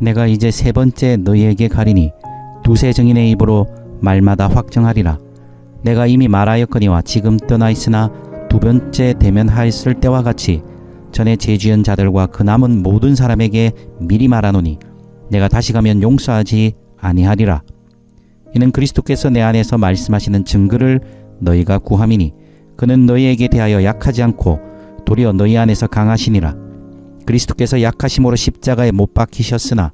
내가 이제 세 번째 너희에게 가리니 두세 증인의 입으로 말마다 확정하리라. 내가 이미 말하였거니와 지금 떠나 있으나 두 번째 대면하였을 때와 같이 전에 죄지은 자들과 그 남은 모든 사람에게 미리 말하노니 내가 다시 가면 용서하지 아니하리라. 이는 그리스도께서 내 안에서 말씀하시는 증거를 너희가 구함이니 그는 너희에게 대하여 약하지 않고 도리어 너희 안에서 강하시니라. 그리스도께서 약하심으로 십자가에 못 박히셨으나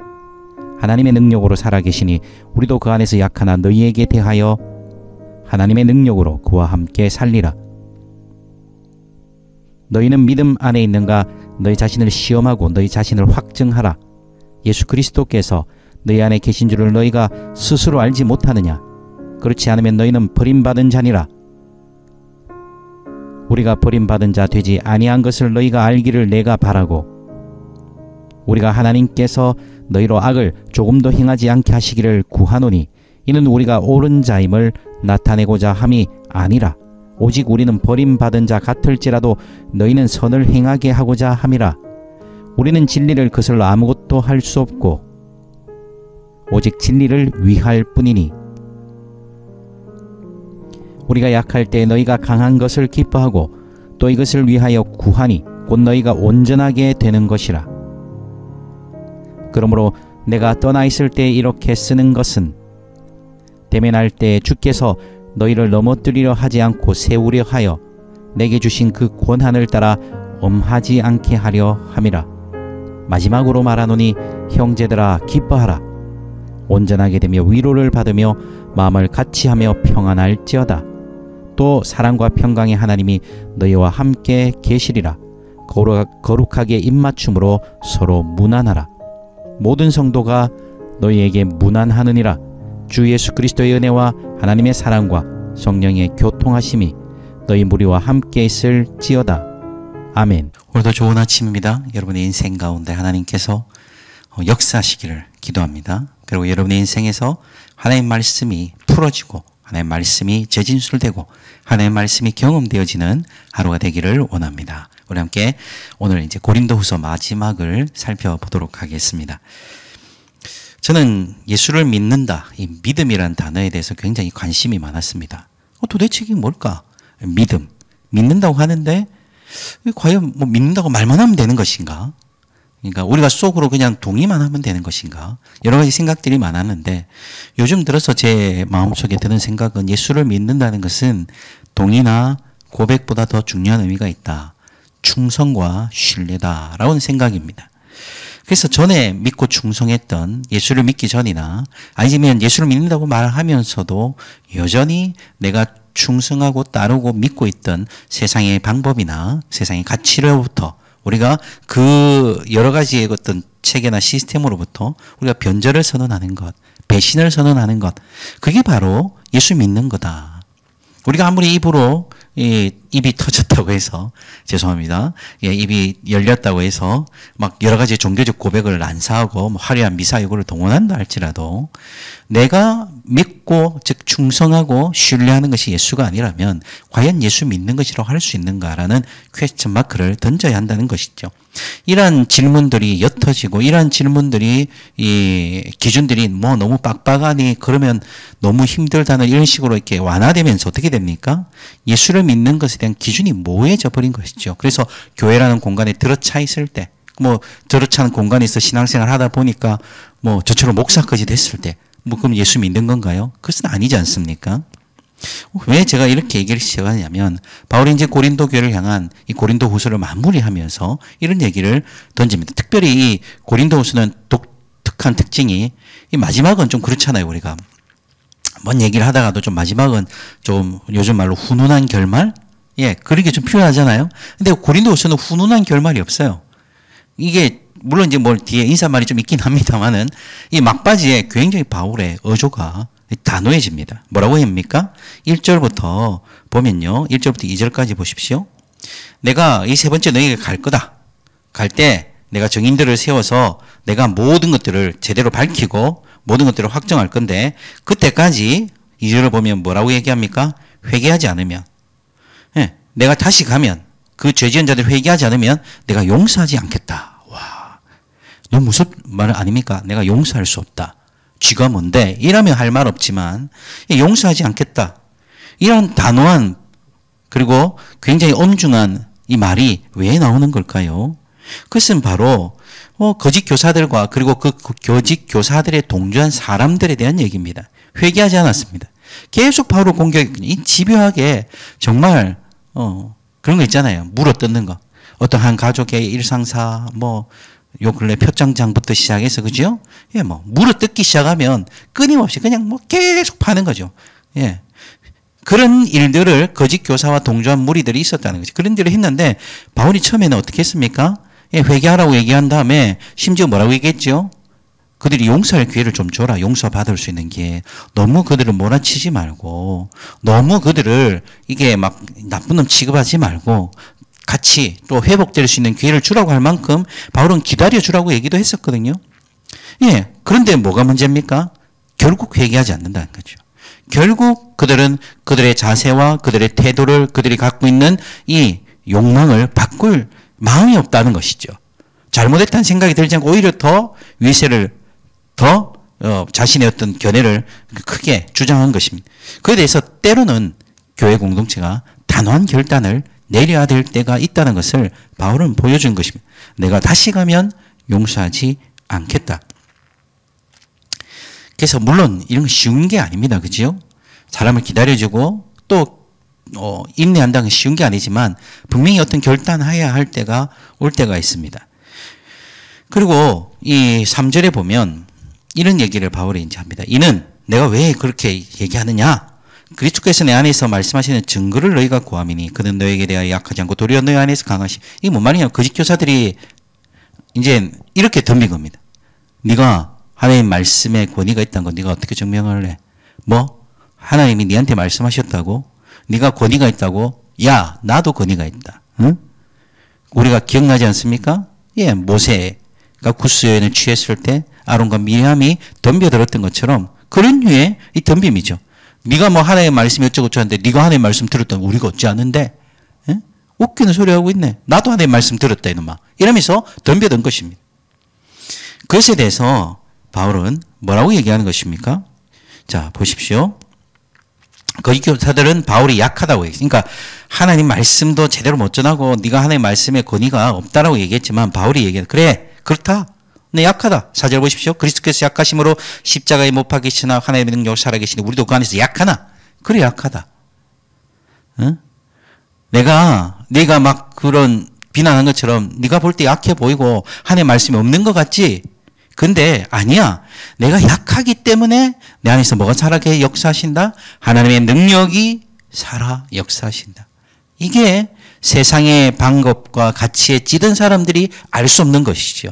하나님의 능력으로 살아계시니 우리도 그 안에서 약하나 너희에게 대하여 하나님의 능력으로 그와 함께 살리라. 너희는 믿음 안에 있는가? 너희 자신을 시험하고 너희 자신을 확증하라. 예수 그리스도께서 너희 안에 계신 줄을 너희가 스스로 알지 못하느냐? 그렇지 않으면 너희는 버림받은 자니라. 우리가 버림받은 자 되지 아니한 것을 너희가 알기를 내가 바라고 우리가 하나님께서 너희로 악을 조금도 행하지 않게 하시기를 구하노니 이는 우리가 옳은 자임을 나타내고자 함이 아니라 오직 우리는 버림받은 자 같을지라도 너희는 선을 행하게 하고자 함이라. 우리는 진리를 거슬러 아무것도 할 수 없고 오직 진리를 위할 뿐이니 우리가 약할 때 너희가 강한 것을 기뻐하고 또 이것을 위하여 구하니 곧 너희가 온전하게 되는 것이라. 그러므로 내가 떠나 있을 때 이렇게 쓰는 것은 대면할 때 주께서 너희를 넘어뜨리려 하지 않고 세우려 하여 내게 주신 그 권한을 따라 엄하지 않게 하려 함이라. 마지막으로 말하노니 형제들아 기뻐하라. 온전하게 되며 위로를 받으며 마음을 같이하며 평안할지어다. 또 사랑과 평강의 하나님이 너희와 함께 계시리라. 거룩하게 입맞춤으로 서로 문안하라. 모든 성도가 너희에게 문안하느니라. 주 예수 그리스도의 은혜와 하나님의 사랑과 성령의 교통하심이 너희 무리와 함께 있을지어다. 아멘. 오늘도 좋은 아침입니다. 여러분의 인생 가운데 하나님께서 역사하시기를 기도합니다. 그리고 여러분의 인생에서 하나님의 말씀이 풀어지고 하나님의 말씀이 재진술되고 하나님의 말씀이 경험되어지는 하루가 되기를 원합니다. 우리 함께 오늘 이제 고린도후서 마지막을 살펴보도록 하겠습니다. 저는 예수를 믿는다, 이 믿음이라는 단어에 대해서 굉장히 관심이 많았습니다. 도대체 이게 뭘까? 믿음. 믿는다고 하는데 과연 뭐 믿는다고 말만 하면 되는 것인가? 그러니까 우리가 속으로 그냥 동의만 하면 되는 것인가? 여러 가지 생각들이 많았는데 요즘 들어서 제 마음속에 드는 생각은 예수를 믿는다는 것은 동의나 고백보다 더 중요한 의미가 있다. 충성과 신뢰다라는 생각입니다. 그래서 전에 믿고 충성했던 예수를 믿기 전이나 아니면 예수를 믿는다고 말하면서도 여전히 내가 충성하고 따르고 믿고 있던 세상의 방법이나 세상의 가치로부터 우리가 그 여러 가지의 어떤 체계나 시스템으로부터 우리가 변절을 선언하는 것, 배신을 선언하는 것, 그게 바로 예수 믿는 거다. 우리가 아무리 입으로 입이 터졌다고 해서 죄송합니다. 입이 열렸다고 해서 막 여러 가지 종교적 고백을 난사하고 화려한 미사여구를 동원한다 할지라도 내가 믿고 즉 충성하고 신뢰하는 것이 예수가 아니라면 과연 예수 믿는 것이라고 할 수 있는가라는 퀘스천 마크를 던져야 한다는 것이죠. 이러한 질문들이 옅어지고 이러한 질문들이 이 기준들이 뭐 너무 빡빡하니 그러면 너무 힘들다는 이런 식으로 이렇게 완화되면서 어떻게 됩니까? 예수를 믿는 것에 대한 기준이 모호해져 버린 것이죠. 그래서 교회라는 공간에 들어차 있을 때 뭐 들어차는 공간에서 신앙생활 하다 보니까 뭐 저처럼 목사까지 됐을 때 뭐 그럼 예수 믿는 건가요? 그것은 아니지 않습니까? 왜 제가 이렇게 얘기를 시작하냐면 바울이 이제 고린도 교회를 향한 이 고린도 후서를 마무리하면서 이런 얘기를 던집니다. 특별히 이 고린도 후서는 독특한 특징이 이 마지막은 좀 그렇잖아요. 우리가 뭔 얘기를 하다가도 좀 마지막은 좀 요즘 말로 훈훈한 결말? 예, 그렇게 좀 필요하잖아요. 근데 고린도 후서는 훈훈한 결말이 없어요. 이게 물론 이제 뭐 뒤에 인사말이 좀 있긴 합니다만은 이 막바지에 굉장히 바울의 어조가 단호해집니다. 뭐라고 합니까? 1절부터 보면요. 1절부터 2절까지 보십시오. 내가 이 세 번째 너희에게 갈 거다. 갈 때 내가 증인들을 세워서 내가 모든 것들을 제대로 밝히고 모든 것들을 확정할 건데 그때까지 2절을 보면 뭐라고 얘기합니까? 회개하지 않으면 예, 내가 다시 가면 그 죄지은 자들 회개하지 않으면 내가 용서하지 않겠다. 와, 너무 말 아닙니까? 내가 용서할 수 없다. 쥐가 뭔데? 이라면 할 말 없지만 용서하지 않겠다. 이런 단호한 그리고 굉장히 엄중한 이 말이 왜 나오는 걸까요? 그것은 바로 거짓 교사들과 그리고 그 거짓 교사들의 동조한 사람들에 대한 얘기입니다. 회개하지 않았습니다. 계속 바울을 공격했거든요. 이 집요하게 정말 그런 거 있잖아요. 물어뜯는 거. 어떤 한 가족의 일상사 요 근래 표창장부터 시작해서 그죠? 예, 물어뜯기 시작하면 끊임없이 그냥 계속 파는 거죠. 예. 그런 일들을 거짓 교사와 동조한 무리들이 있었다는 거죠. 그런 일을 했는데 바울이 처음에는 어떻게 했습니까? 예, 회개하라고 얘기한 다음에 심지어 뭐라고 얘기했죠? 그들이 용서할 기회를 좀 줘라. 용서받을 수 있는 기회. 너무 그들을 몰아치지 말고 너무 그들을 이게 막 나쁜 놈 취급하지 말고 같이 또 회복될 수 있는 기회를 주라고 할 만큼 바울은 기다려주라고 얘기도 했었거든요. 예, 그런데 뭐가 문제입니까? 결국 회개하지 않는다는 거죠. 결국 그들은 그들의 자세와 그들의 태도를 그들이 갖고 있는 이 욕망을 바꿀 마음이 없다는 것이죠. 잘못했다는 생각이 들지 않고 오히려 더 위세를 더 자신의 어떤 견해를 크게 주장한 것입니다. 그에 대해서 때로는 교회 공동체가 단호한 결단을 내려야 될 때가 있다는 것을 바울은 보여준 것입니다. 내가 다시 가면 용서하지 않겠다. 그래서 물론 이런 건 쉬운 게 아닙니다. 그죠? 사람을 기다려주고 또 인내한다는 건 쉬운 게 아니지만 분명히 어떤 결단해야 할 때가 올 때가 있습니다. 그리고 이 3절에 보면 이런 얘기를 바울이 이제 합니다. 이는 내가 왜 그렇게 얘기하느냐? 그리스도께서 내 안에서 말씀하시는 증거를 너희가 구함이니 그는 너에게 대하여 약하지 않고 도리어 너희 안에서 강하시. 이게 뭔 말이냐? 거짓 교사들이 이제 이렇게 덤빈 겁니다. 네가 하나님 말씀에 권위가 있다는 거 네가 어떻게 증명을 해? 하나님이 네한테 말씀하셨다고? 네가 권위가 있다고? 야, 나도 권위가 있다. 응? 우리가 기억나지 않습니까? 예, 모세가 구스여인을 취했을 때 아론과 미리암이 덤벼들었던 것처럼 그런 류의 이 덤빔이죠. 네가 하나님의 말씀이 어쩌고저쩌고 하는데 네가 하나님의 말씀 들었다고 우리가 어찌 아는데? 에? 웃기는 소리 하고 있네. 나도 하나님의 말씀 들었다 이놈아. 이러면서 덤벼든 것입니다. 그것에 대해서 바울은 뭐라고 얘기하는 것입니까? 자, 보십시오. 거짓 교사들은 바울이 약하다고 얘기했어요. 그러니까 하나님 말씀도 제대로 못 전하고 네가 하나님 말씀에 권위가 없다라고 얘기했지만 바울이 얘기해. 그래, 그렇다. 네, 약하다. 4절 보십시오. 그리스도께서 약하심으로 십자가에 못 박히시나 하나님의 능력으로 살아계시니 우리도 그 안에서 약하나? 그래, 약하다. 응? 네가 막 그런 비난한 것처럼 네가 볼 때 약해 보이고 하나님의 말씀이 없는 것 같지? 근데 아니야. 내가 약하기 때문에 내 안에서 뭐가 살아계 역사하신다? 하나님의 능력이 살아 역사하신다. 이게 세상의 방법과 가치에 찌든 사람들이 알 수 없는 것이죠.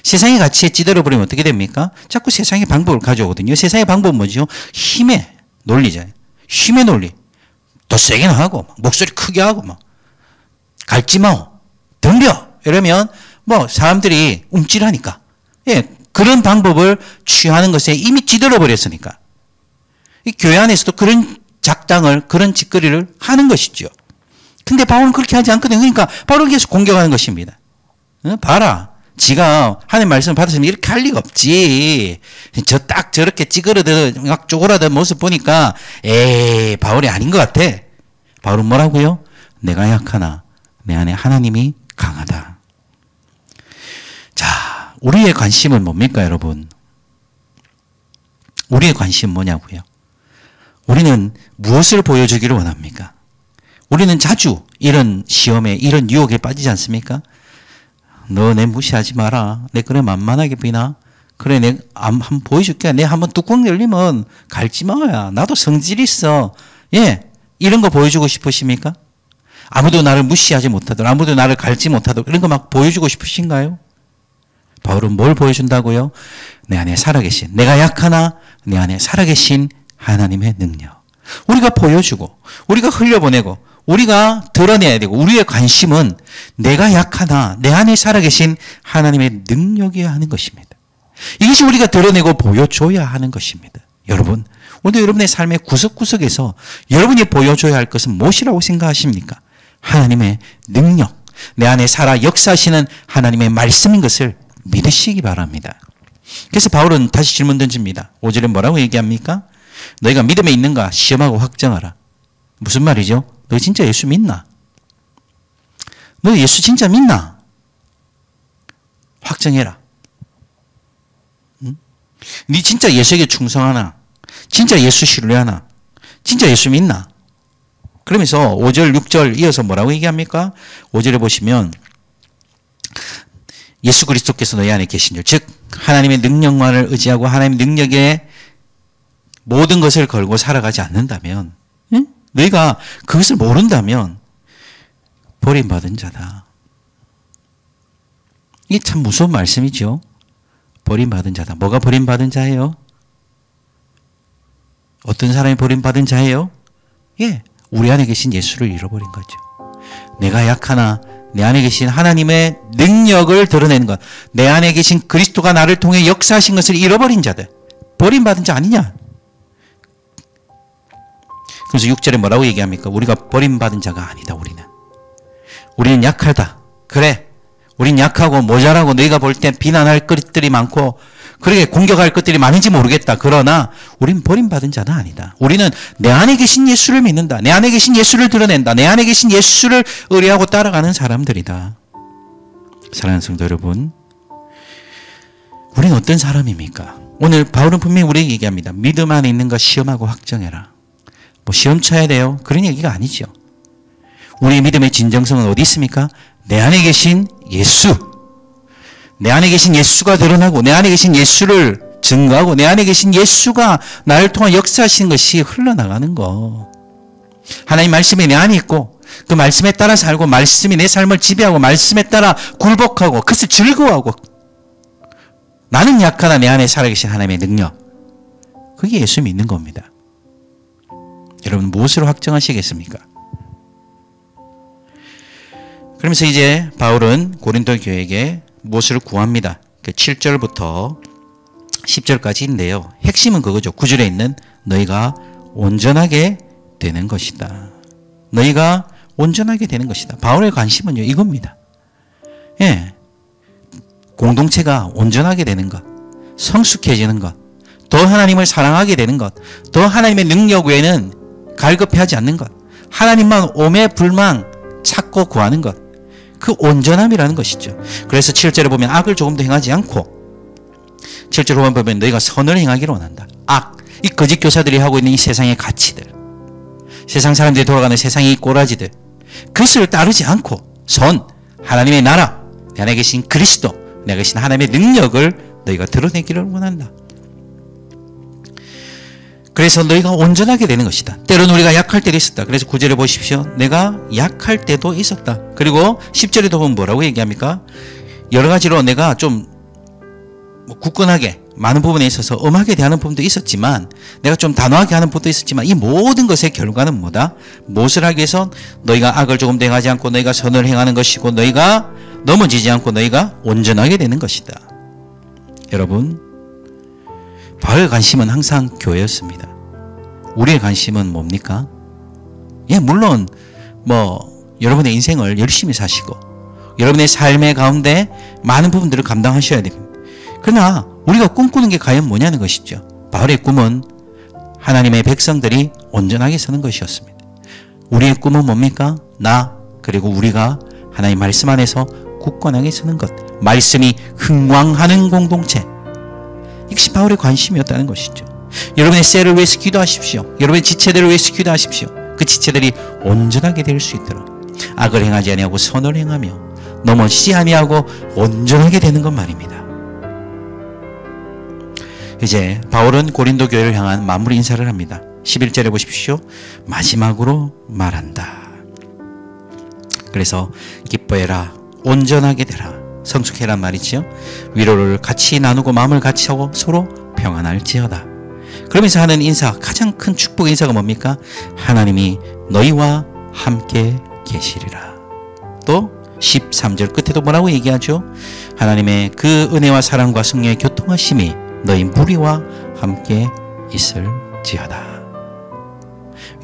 세상의 가치에 찌들어버리면 어떻게 됩니까? 자꾸 세상의 방법을 가져오거든요. 세상의 방법은 뭐죠? 힘의 논리잖아요. 힘의 논리. 더 세게 하고, 목소리 크게 하고, 갈지 마, 덤벼. 이러면 사람들이 움찔하니까. 예, 그런 방법을 취하는 것에 이미 찌들어버렸으니까. 이 교회 안에서도 그런 작당을, 그런 짓거리를 하는 것이죠. 근데 바울은 그렇게 하지 않거든요. 그러니까 바울은 계속 공격하는 것입니다. 봐라. 지가 하나님 말씀을 받았으면 이렇게 할 리가 없지. 딱 저렇게 찌그러든 막 쪼그라든 모습 보니까 바울이 아닌 것 같아. 바울은 뭐라고요? 내가 약하나 내 안에 하나님이 강하다. 자, 우리의 관심은 뭡니까, 여러분? 우리의 관심은 뭐냐고요? 우리는 무엇을 보여주기를 원합니까? 우리는 자주 이런 시험에, 이런 유혹에 빠지지 않습니까? 너 내 무시하지 마라. 내 그래 만만하게 비나? 그래, 내 한번 보여줄게. 내 한번 뚜껑 열리면 갈지 마야. 나도 성질 있어. 예, 이런 거 보여주고 싶으십니까? 아무도 나를 무시하지 못하도록, 아무도 나를 갈지 못하도록 이런 거 막 보여주고 싶으신가요? 바울은 뭘 보여준다고요? 내 안에 살아계신, 내가 약하나 내 안에 살아계신 하나님의 능력. 우리가 보여주고, 우리가 흘려보내고, 우리가 드러내야 되고, 우리의 관심은 내가 약하나 내 안에 살아계신 하나님의 능력이어야 하는 것입니다. 이것이 우리가 드러내고 보여줘야 하는 것입니다. 여러분, 오늘 여러분의 삶의 구석구석에서 여러분이 보여줘야 할 것은 무엇이라고 생각하십니까? 하나님의 능력, 내 안에 살아 역사하시는 하나님의 말씀인 것을 믿으시기 바랍니다. 그래서 바울은 다시 질문 던집니다. 5절에 뭐라고 얘기합니까? 너희가 믿음에 있는가 시험하고 확정하라. 무슨 말이죠? 너 진짜 예수 믿나? 너 예수 진짜 믿나? 확정해라. 응? 네 진짜 예수에게 충성하나? 진짜 예수 신뢰하나? 진짜 예수 믿나? 그러면서 5절, 6절 이어서 뭐라고 얘기합니까? 5절에 보시면 예수 그리스도께서 너희 안에 계신 줄, 즉 하나님의 능력만을 의지하고 하나님의 능력에 모든 것을 걸고 살아가지 않는다면, 응? 너희가 그것을 모른다면 버림받은 자다. 이게 참 무서운 말씀이죠. 버림받은 자다. 뭐가 버림받은 자예요? 어떤 사람이 버림받은 자예요? 예, 우리 안에 계신 예수를 잃어버린 거죠. 내가 약하나 내 안에 계신 하나님의 능력을 드러내는 것, 내 안에 계신 그리스도가 나를 통해 역사하신 것을 잃어버린 자들, 버림받은 자 아니냐? 그래서 6절에 뭐라고 얘기합니까? 우리가 버림받은 자가 아니다. 우리는 약하다. 그래, 우린 약하고 모자라고 너희가 볼 땐 비난할 것들이 많고 그렇게 공격할 것들이 많은지 모르겠다. 그러나 우린 버림받은 자는 아니다. 우리는 내 안에 계신 예수를 믿는다. 내 안에 계신 예수를 드러낸다. 내 안에 계신 예수를 의뢰하고 따라가는 사람들이다. 사랑하는 성도 여러분, 우리는 어떤 사람입니까? 오늘 바울은 분명히 우리에게 얘기합니다. 믿음 안에 있는 것 시험하고 확정해라. 뭐 시험 쳐야 돼요? 그런 얘기가 아니죠. 우리의 믿음의 진정성은 어디 있습니까? 내 안에 계신 예수. 내 안에 계신 예수가 드러나고 내 안에 계신 예수를 증거하고 내 안에 계신 예수가 나를 통한 역사하시는 것이 흘러나가는 거. 하나님 말씀이 내 안에 있고 그 말씀에 따라 살고 말씀이 내 삶을 지배하고 말씀에 따라 굴복하고 그것을 즐거워하고 나는 약하나 내 안에 살아계신 하나님의 능력. 그게 예수 믿는 겁니다. 여러분 무엇으로 확정하시겠습니까? 그러면서 이제 바울은 고린도 교회에게 무엇을 구합니다. 7절부터 10절까지인데요. 핵심은 그거죠. 9절에 있는 너희가 온전하게 되는 것이다. 너희가 온전하게 되는 것이다. 바울의 관심은요, 이겁니다. 예. 공동체가 온전하게 되는 것, 성숙해지는 것, 더 하나님을 사랑하게 되는 것, 더 하나님의 능력 외에는 갈급해하지 않는 것, 하나님만 오매불망 찾고 구하는 것, 그 온전함이라는 것이죠. 그래서 7절에 보면 악을 조금도 행하지 않고 7절에 보면 너희가 선을 행하기를 원한다. 악, 이 거짓 교사들이 하고 있는 이 세상의 가치들, 세상 사람들이 돌아가는 세상의 꼬라지들, 그것을 따르지 않고 선, 하나님의 나라, 내 안에 계신 그리스도, 내 안에 계신 하나님의 능력을 너희가 드러내기를 원한다. 그래서 너희가 온전하게 되는 것이다. 때로는 우리가 약할 때도 있었다. 그래서 9절에 보십시오. 내가 약할 때도 있었다. 그리고 10절에도 보면 뭐라고 얘기합니까? 여러 가지로 내가 좀 굳건하게 많은 부분에 있어서 엄하게 대하는 부분도 있었지만 내가 좀 단호하게 하는 부분도 있었지만 이 모든 것의 결과는 뭐다? 무엇을 하기 위해서 너희가 악을 조금 행하지 않고 너희가 선을 행하는 것이고 너희가 넘어지지 않고 너희가 온전하게 되는 것이다. 여러분, 바울의 관심은 항상 교회였습니다. 우리의 관심은 뭡니까? 예, 물론 여러분의 인생을 열심히 사시고 여러분의 삶의 가운데 많은 부분들을 감당하셔야 됩니다. 그러나 우리가 꿈꾸는 게 과연 뭐냐는 것이죠. 바울의 꿈은 하나님의 백성들이 온전하게 서는 것이었습니다. 우리의 꿈은 뭡니까? 나 그리고 우리가 하나님 말씀 안에서 굳건하게 서는 것, 말씀이 흥왕하는 공동체, 이것이 바울의 관심이었다는 것이죠. 여러분의 셀을 위해서 기도하십시오. 여러분의 지체들을 위해서 기도하십시오. 그 지체들이 온전하게 될 수 있도록 악을 행하지 아니하고 선을 행하며 넘어지지 아니하고 온전하게 되는 것 말입니다. 이제 바울은 고린도 교회를 향한 마무리 인사를 합니다. 11절에 보십시오. 마지막으로 말한다. 그래서 기뻐해라, 온전하게 되라, 성숙해란 말이지요. 위로를 같이 나누고 마음을 같이 하고 서로 평안할지어다. 그러면서 하는 인사, 가장 큰 축복의 인사가 뭡니까? 하나님이 너희와 함께 계시리라. 또 13절 끝에도 뭐라고 얘기하죠? 하나님의 그 은혜와 사랑과 승리의 교통하심이 너희 무리와 함께 있을지어다.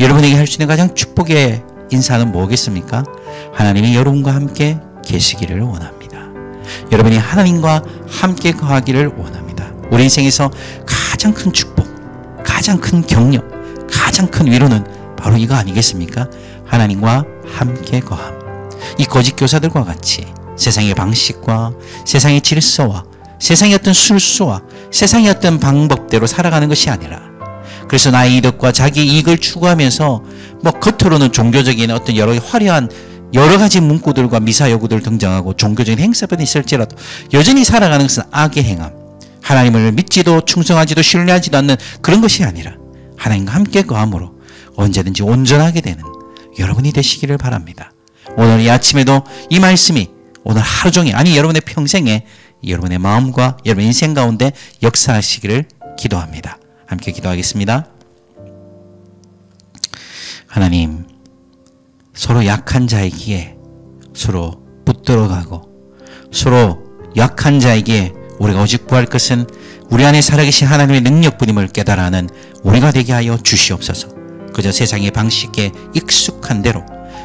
여러분에게 할 수 있는 가장 축복의 인사는 뭐겠습니까? 하나님이 여러분과 함께 계시기를 원합니다. 여러분이 하나님과 함께 거하기를 원합니다. 우리 인생에서 가장 큰 축복, 가장 큰 격려, 가장 큰 위로는 바로 이거 아니겠습니까? 하나님과 함께 거함. 이 거짓 교사들과 같이 세상의 방식과 세상의 질서와 세상의 어떤 술수와 세상의 어떤 방법대로 살아가는 것이 아니라, 그래서 나의 이득과 자기 이익을 추구하면서 겉으로는 종교적인 어떤 여러 화려한 여러 가지 문구들과 미사여구들 등장하고 종교적인 행사가 있을지라도 여전히 살아가는 것은 악의 행함, 하나님을 믿지도 충성하지도 신뢰하지도 않는 그런 것이 아니라 하나님과 함께 거함으로 언제든지 온전하게 되는 여러분이 되시기를 바랍니다. 오늘 이 아침에도 이 말씀이 오늘 하루 종일, 아니 여러분의 평생에 여러분의 마음과 여러분의 인생 가운데 역사하시기를 기도합니다. 함께 기도하겠습니다. 하나님, 서로 약한 자이기에 서로 붙들어가고, 서로 약한 자이기에 우리가 오직 구할 것은 우리 안에 살아계신 하나님의 능력뿐임을 깨달아는 우리가 되게 하여 주시옵소서. 그저 세상의 방식에 익숙한 대로,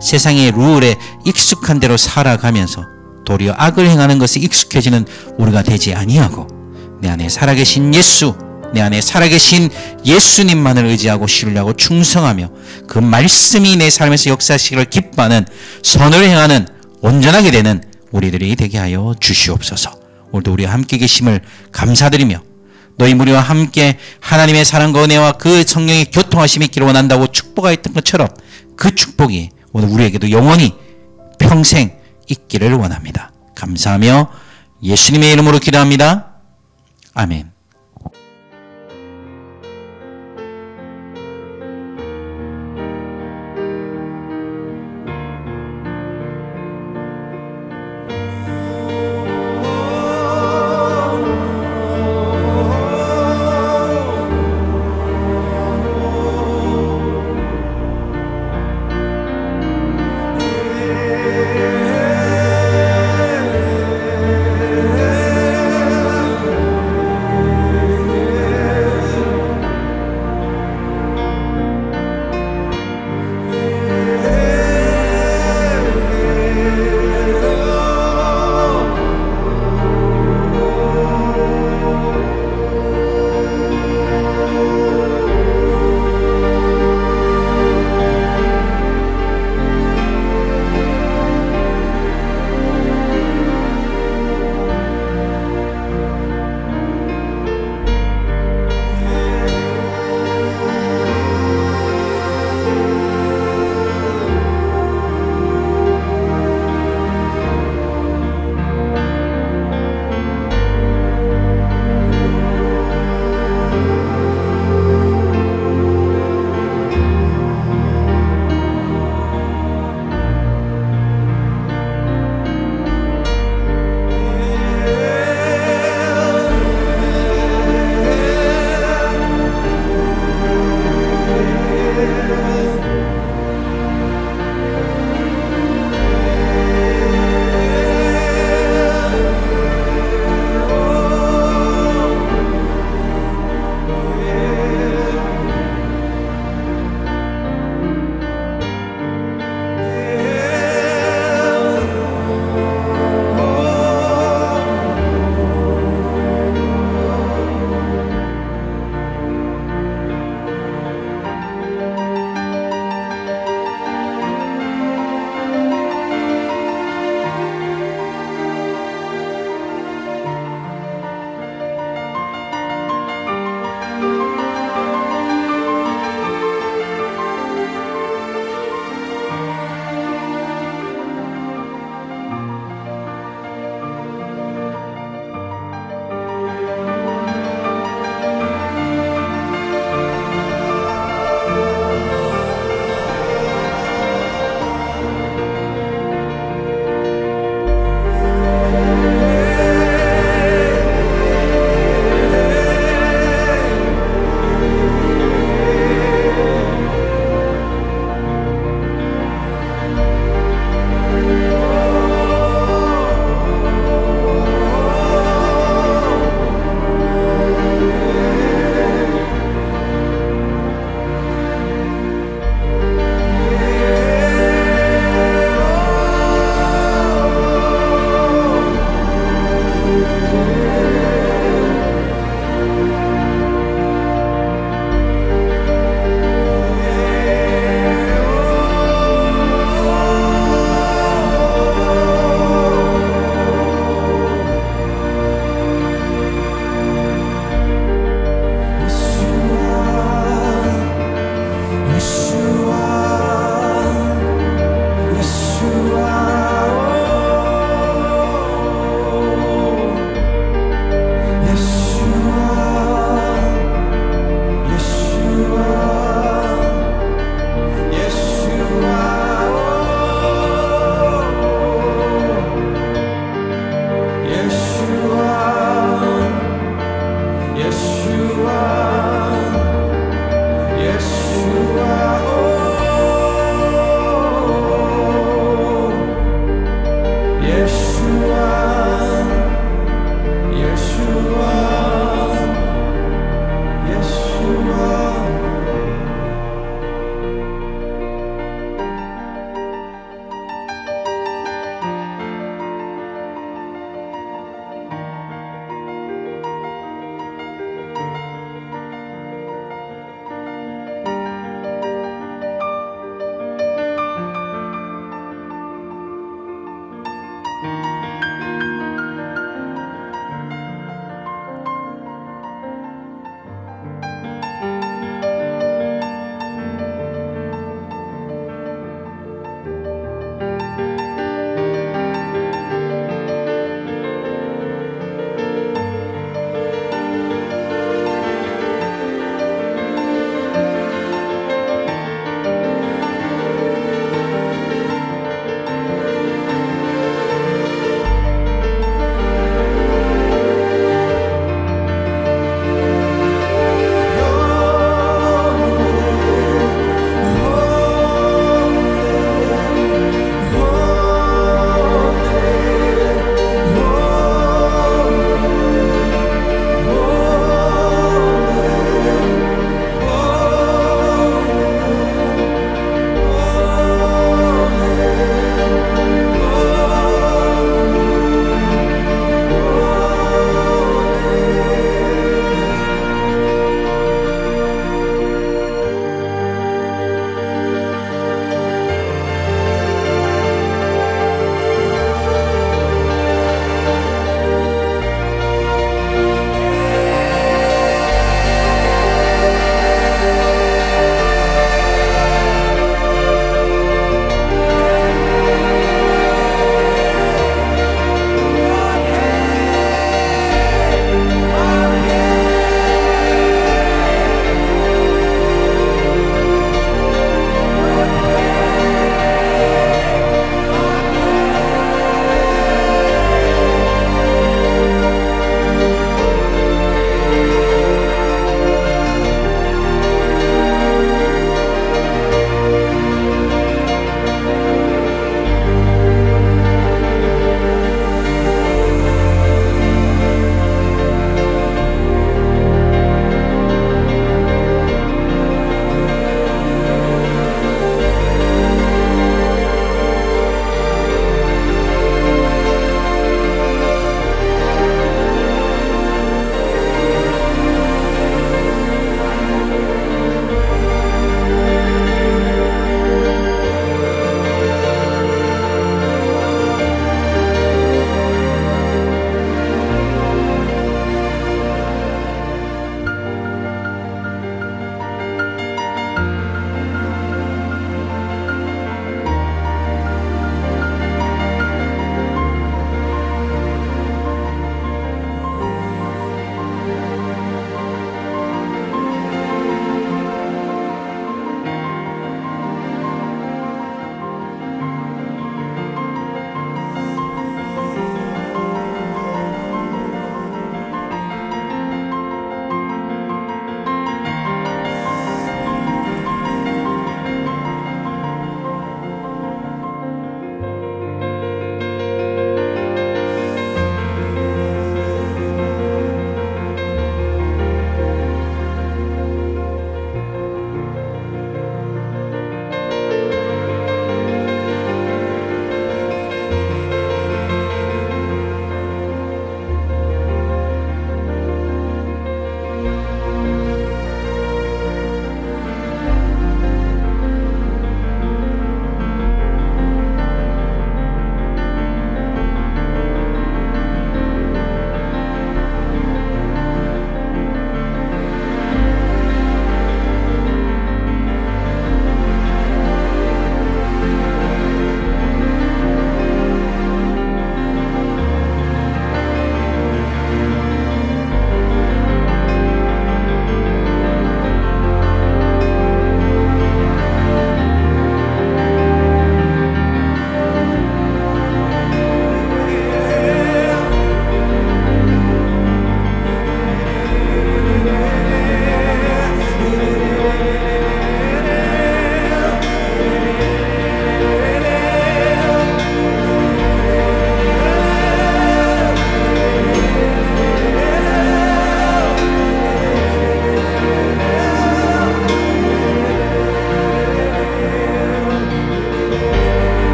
세상의 룰에 익숙한 대로 살아가면서 도리어 악을 행하는 것에 익숙해지는 우리가 되지 아니하고, 내 안에 살아계신 예수, 내 안에 살아계신 예수님만을 의지하고 신뢰하고 충성하며 그 말씀이 내 삶에서 역사하시기를 기뻐하는, 선을 행하는, 온전하게 되는 우리들이 되게 하여 주시옵소서. 오늘도 우리와 함께 계심을 감사드리며, 너희 무리와 함께 하나님의 사랑과 은혜와 그 성령의 교통하심이 있기를 원한다고 축복하였던 것처럼 그 축복이 오늘 우리에게도 영원히 평생 있기를 원합니다. 감사하며 예수님의 이름으로 기도합니다. 아멘.